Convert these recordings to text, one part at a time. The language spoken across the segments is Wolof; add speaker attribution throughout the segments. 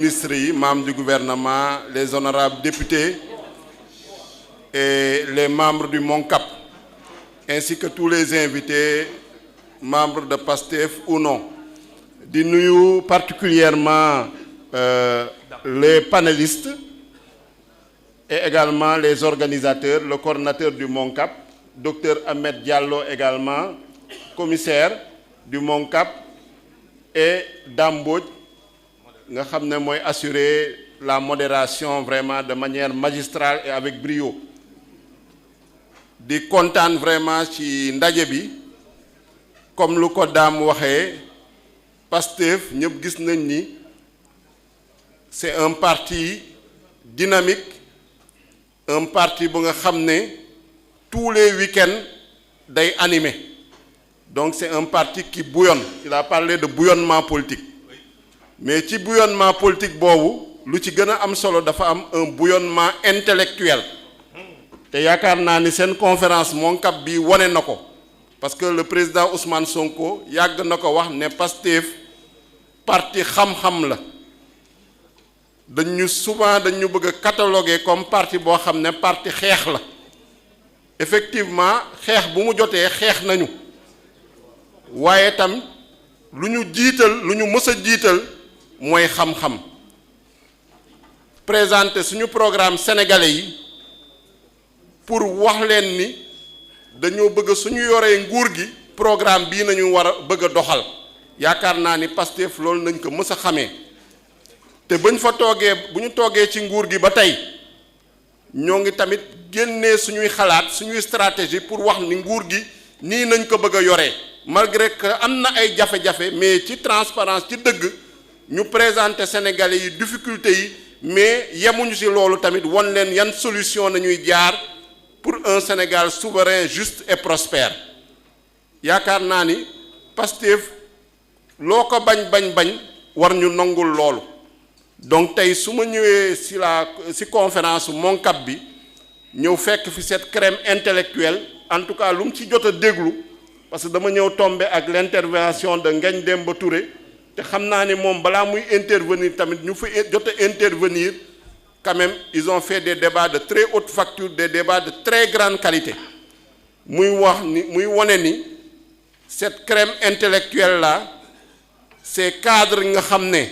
Speaker 1: Ministres, membres du gouvernement, les honorables députés et les membres du MONCAP, ainsi que tous les invités, membres de PASTEF ou non. Di nuyu particulièrement les panélistes et également les organisateurs, le coordinateur du MONCAP, Dr Ahmed Diallo également, commissaire du MONCAP, et Dame Mbodj nga xam ne mooy assurer la modération vraiment de manière magistrale et avec brio. Di kontaan vraiment ci ndaje bi comme lu ko Dame waxee PASTEF ñëpp gis nañ ni c'est un parti dynamique, un parti bu nga xam ne tous les week-ends day animé. Donc c'est un parti qui bouillonne. Il a parlé de bouillonnement politique. Mais ci bouillonnement politique boobu lu ci gën a am solo dafa am un bouillonnement intellectuel te yaakaar naa ni seen conférence MONCAP bi wane na ko parce que le président Ousmane Sonko yàgg na ko wax ne PASTEF parti xam-xam la souvent dañu bëgg a cataloguer comme parti boo xam ne parti xeex la effectivement xeex bu mu jotee xeex nañu waaye tam lu ñu mës a jiital mooy xam-xam présenter suñu programme sénégalais yi pour wax leen ni dañoo bëgg suñu yoree nguur gi programme bii nañu war a bëgg a doxal yaakaar naa ni PASTEF loolu nañ ko mës a xamee te bu ñu toogee ci nguur gi ba tey ñoo ngi tamit génnee suñuy xalaat suñuy stratégie pour wax ni nguur gi nii nañ ko bëgg a yoree malgré que am na ay jafe-jafe mais ci transparence ci dëgg ñu présenter Sénégalais yi difficulté yi mais yemuñu ci loolu tamit won leen yan solution nañuy jaar pour un Sénégal souverain juste et prospère yaakaar naa ni PASTEF loo ko bañ war ñu nangul loolu donc tey su ma ñëwee ci conférence MONCAP bi ñëw fekk fi cette crème intellectuelle en tout cas lu mu ci jot a déglu parce que dama ñëw tombé ak l'intervention de Ngagne Demba Touré te xam naa ni moom balaa muy intervenir tamit ñu fa jot a intervenir quand même ils ont fait des débats de très haute facture, des débats de très grande qualité muy wone ni cette crème intellectuelle là ces cadres nga xam ne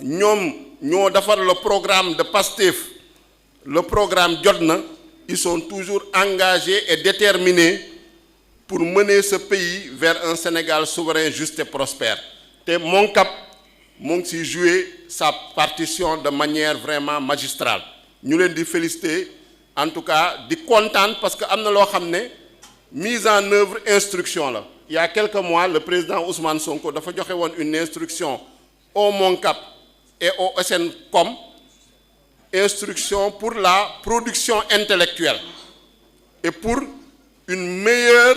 Speaker 1: ñoom ñoo defar le programme de PASTEF le programme jot na ils sont toujours engagés et déterminés pour mener ce pays vers un Sénégal souverain, juste et prospère. Et MONCAP mu ngi ci jouer sa partition de manière vraiment magistrale ñu leen di féliciter en tout cas di kontaan parce que am na loo xam ne mise en œuvre instruction la. Il y a quelques mois le président Ousmane Sonko dafa joxe woon une instruction au MONCAP et au SNCOM, instruction pour la production intellectuelle et pour une meilleure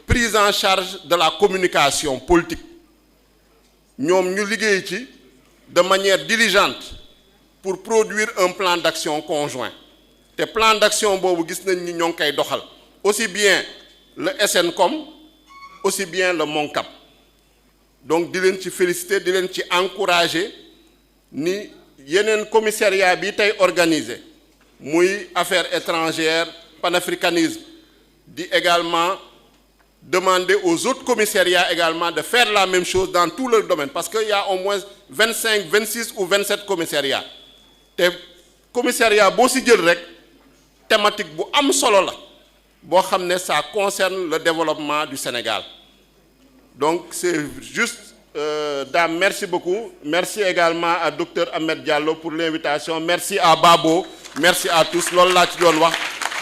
Speaker 1: prise en charge de la communication politique ñoom ñu liggéey ci de manière diligente pour produire un plan d'action conjoint te plan d'action boobu gis nañ ni ñoo ngi koy doxal aussi bien le SNCOM aussi bien le MONCAP donc di leen ci féliciter di leen ci encourager ni yeneen commissariat bi tey organisé muy affaires étrangères panafricanisme di également demander aux autres commissariats également de faire la même chose dans tout le domaine parce qu'il y a au moins 25, 26 ou 27 commissariats te commissariat boo ci jël rek thématique bu am solo la boo xam ne ça concerne le développement du Sénégal donc c'est juste Dame, merci beaucoup. Merci également à Dr Ahmed Diallo pour l'invitation. Merci à Babo. Merci à tous. Loolu laa ci doon wax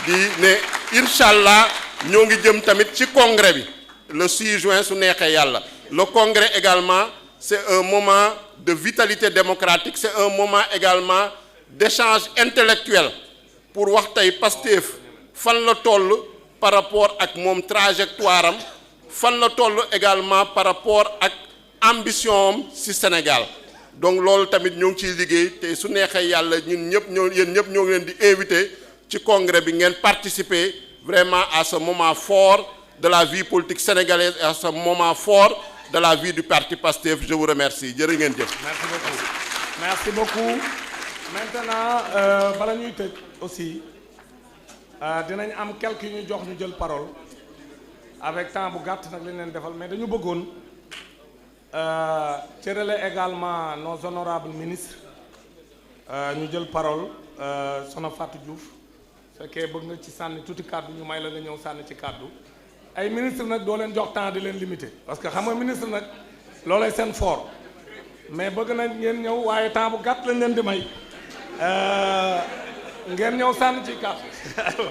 Speaker 1: di ne Inch'Allah ñoo ngi jëm tamit ci congrès bi le 6 juin su neexee yàlla. Le congrès également c'est un moment de vitalité démocratique, c'est un moment également d'échange intellectuel pour wax tey PASTEF fan la toll par rapport ak moom trajectoire am fan la toll également par rapport ak ambition ci Sénégal donc loolu tamit ñoo ngi ciy liggéey te su neexee yàlla ñun ñëpp yéen ñëpp ñoo ngi leen di invité ci congrès bi ngeen participer vraiment à ce moment fort de la vie politique sénégalaise et à ce moment fort de la vie du parti PASTEF. Je vous remercie. Jërë ngeen jëf.
Speaker 2: Merci beaucoup. Merci beaucoup. Maintenant bala ñuy tëj aussi dinañ am quelques ñu jox ñu jël parole avec temps bu gàtt nag lañ leen defal mais dañu bëggoon cërale également nos honorables ministres ñu jël parole Soxna Fatou Diouf fekkee bëgg nga ci sànni tuuti kàddu ñu may la nga ñëw sànni ci kàddu ay ministre nag doo leen jox temps di leen limité parce que xam nga ministre nag loolay seen fort mais bëgg nañ ngeen ñëw waaye temps bu gàtt lañ leen di may ngeen ñëw sànni ci kàddu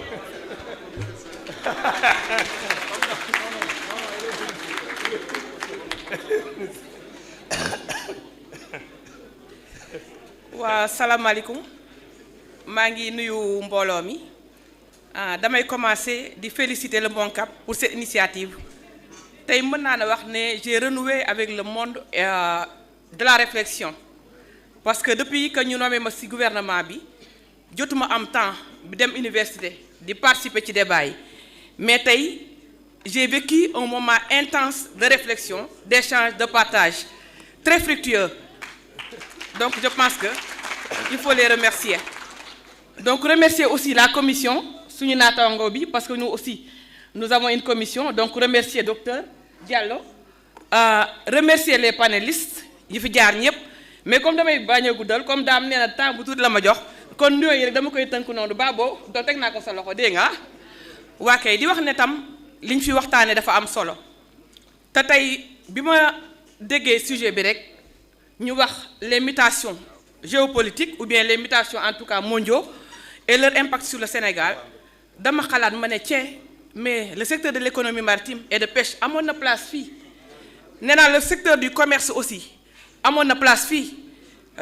Speaker 3: waa salaamaaleykum maa ngi nuyu mbooloo mi damay commencer di féliciter le MONCAP pour cette initiative tey mën naa ne wax ne j'ai renoué avec le monde de la réflexion parce que depuis que ñu nommé ma ci gouvernement bi jotuma am temps bi dem université di participer ci débat yi mais tey j'ai vécu un moment intense de réflexion d'échange de partage très fructueux donc je pense que il faut les remercier donc remercier aussi la commission suñu naataango bi parce que nous aussi nous avons une commission donc remercier docteur Diallo remercier les panélistes yi fi jaar ñëpp mais comme damay bañ a guddal comme daam nee na temps bu tuuti la ma jox kon nuyoo yi rek dama koy tënk noonu baaboo donc teg naa ko sa loxo dégg nga waa kay di wax ne tam liñ fi waxtaanee dafa am solo te tey bi ma déggee sujet bi rek ñu wax les mutations géopolitiques ou bien les mutations en tout cas mondiaux et leur impact sur le Sénégal dama xalaat ma ne tiens mais le secteur de l'économie maritime et de pêche amoon na place fii nee naa le secteur du commerce aussi amoon na place fii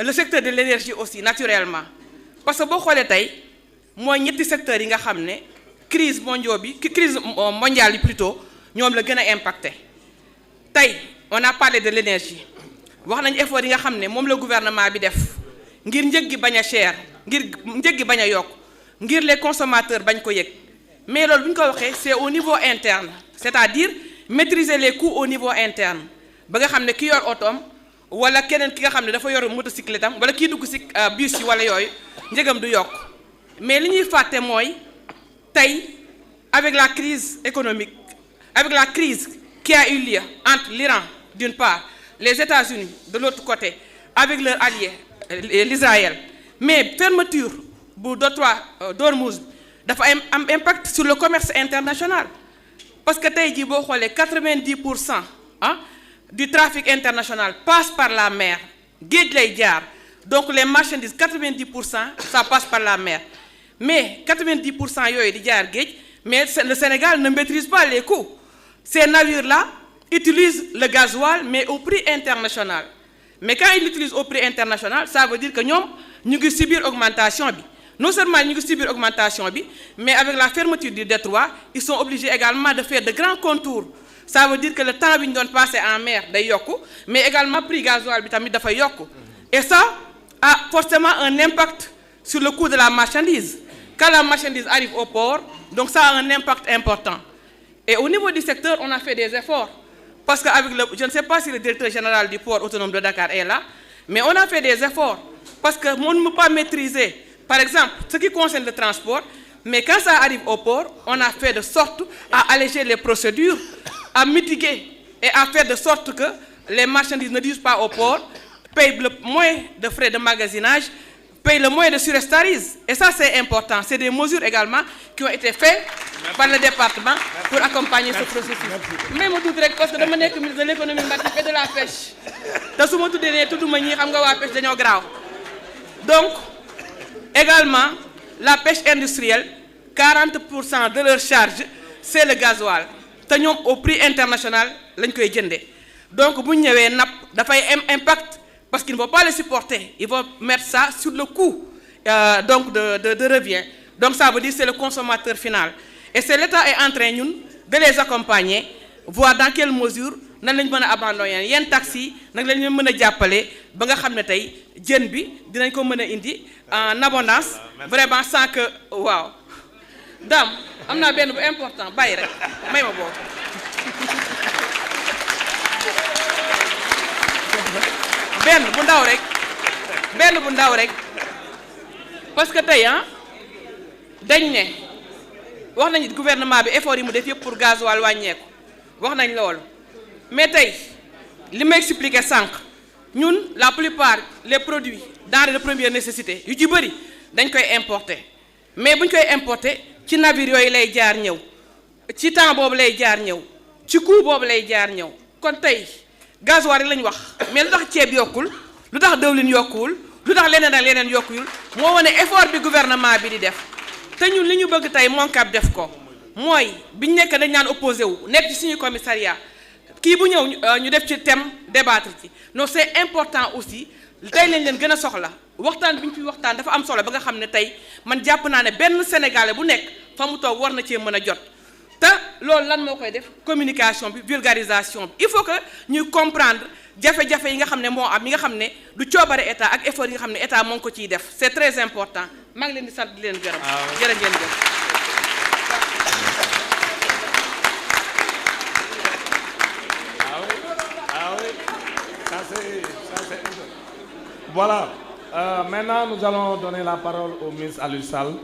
Speaker 3: le secteur de l'énergie aussi naturellement parce que boo xoolee tey mooy ñetti secteurs yi nga xam ne crise mondiale bi plutôt ñoom la gën a impacté tey on a parlé de l'énergie wax nañ effort yi nga xam ne moom la gouvernement bi def ngir njëg gi bañ a cher ngir njëg gi bañ a yokk ngir les consommateurs bañ ko yëg mais loolu bu ñu ko waxee c'est au niveau interne c'est-à-dire maîtriser les coûts au niveau interne ba nga xam ne ki yor otoom wala keneen ki nga xam ne dafa yor motocyclette am wala kii dugg ci bus yi wala yooyu njëgam du yokk mais li ñuy fàtte mooy tey avec la crise économique avec la crise qui a eu lieu entre l'Iran d'une part les États-Unis de l'autre côté avec leur allié l'Israël mais fermeture bu détroit d'Ormuz dafa am impact sur le commerce international parce que tey jii boo xoolee 90% du trafic international passe par la mer géej lay jaar donc les marchandises 90% ça passe par la mer mais 90% yooyu di jaar géej mais le Sénégal ne maîtrise pas les coûts ces navires-là utilisent le gasoil mais au prix international mais quand ils l'utilisent au prix international ça veut dire que ñoom ñu ngi subir augmentation bi non seulement ñu ngi subir augmentation bi mais avec la fermeture du détroit ils sont obligés également de faire de grands contours ça veut dire que le temps bi ñu doon passer en mer day yokku mais également prix gasoil bi tamit dafa yokku et ça a forcément un impact sur le coût de la marchandise quand la marchandise arrive au port donc ça a un impact important et au niveau du secteur on a fait des efforts parce que avec je ne sais pas si le directeur général du port autonome de Dakar est là mais on a fait des efforts parce que on ne peut pas maîtriser par exemple ce qui concerne le transport mais quand ça arrive au port on a fait de sorte à alléger les procédures à mitiguer et à faire de sorte que les marchandises ne disent pas au port payent le moins de frais de magasinage payent le moins de surestarise et ça c'est important c'est des mesures également qui ont été faites par le département pour accompagner ce processus mais ma tudd rek parce que dama nekk ministre de l'économie maritime et de la pêche te su ma tuddee ne tudduma ñi xam nga waa pêche dañoo garaaw donc également la pêche industrielle 40% de leur charge c'est le gasoil te ñoom au prix international lañ koy jëndee donc bu ñu ñëwee napp dafay am impact parce qu'ils ne vont pas le supporter ils vont mettre ça sur le coût donc de revient donc ça veut dire c'est le consommateur final et c'est l'État est en train ñun de les accompagner voir dans quelle mesure nan lañ mën a abandonner yenn taxi nag lañ leen mën a jàppale ba nga xam ne tey jën bi dinañ ko mën a indi en abondance vraiment sans que waaw daam am naa benn bu important bàyyi rek may ma boobu benn bu ndaw rek parce que tey dañ ne wax nañu gouvernement bi effort yi mu def yëpp pour gasoil wàññeeku wax nañ loolu mais tey li ma expliqué sànq ñun la plupart les produits denrées de première nécessité yu ci bëri dañ koy importer mais buñ koy importer ci navire yooyu lay jaar ñëw ci temps boobu lay jaar ñëw ci coût boobu lay jaar ñëw kon tey gasoil rek lañ wax mais lu tax ceeb yokkul lu tax dëwlin yokkuwul lu tax leneen ak leneen yokkuwul moo wane effort bi gouvernement bi di def te ñun li ñu bëgg tey Moncap def ko mooy biñ nekk dañ naan opposé wu nekk ci suñu commissariat kii bu ñëw ñu def ci thème débattre ci non c'est important aussi tey lañ leen gën a soxla waxtaan bi ñu fi waxtaan dafa am solo ba nga xam ne tey man jàpp naa ne benn sénégalais bu nekk fa mu toog war na cee mën a jot te loolu lan moo koy def communication bi vulgarisation bi il faut que ñuy comprendre jafe-jafe yi nga xam ne moo am yi nga xam ne du coobare état ak effort yi nga xam ne état moo ngi ko ciy def c'est très important maa ngi leen di sant di leen gërëm. jërë ngeen jëf.
Speaker 2: Voilà. Maintenant, nous allons donner la parole au ministre Aliou Sall.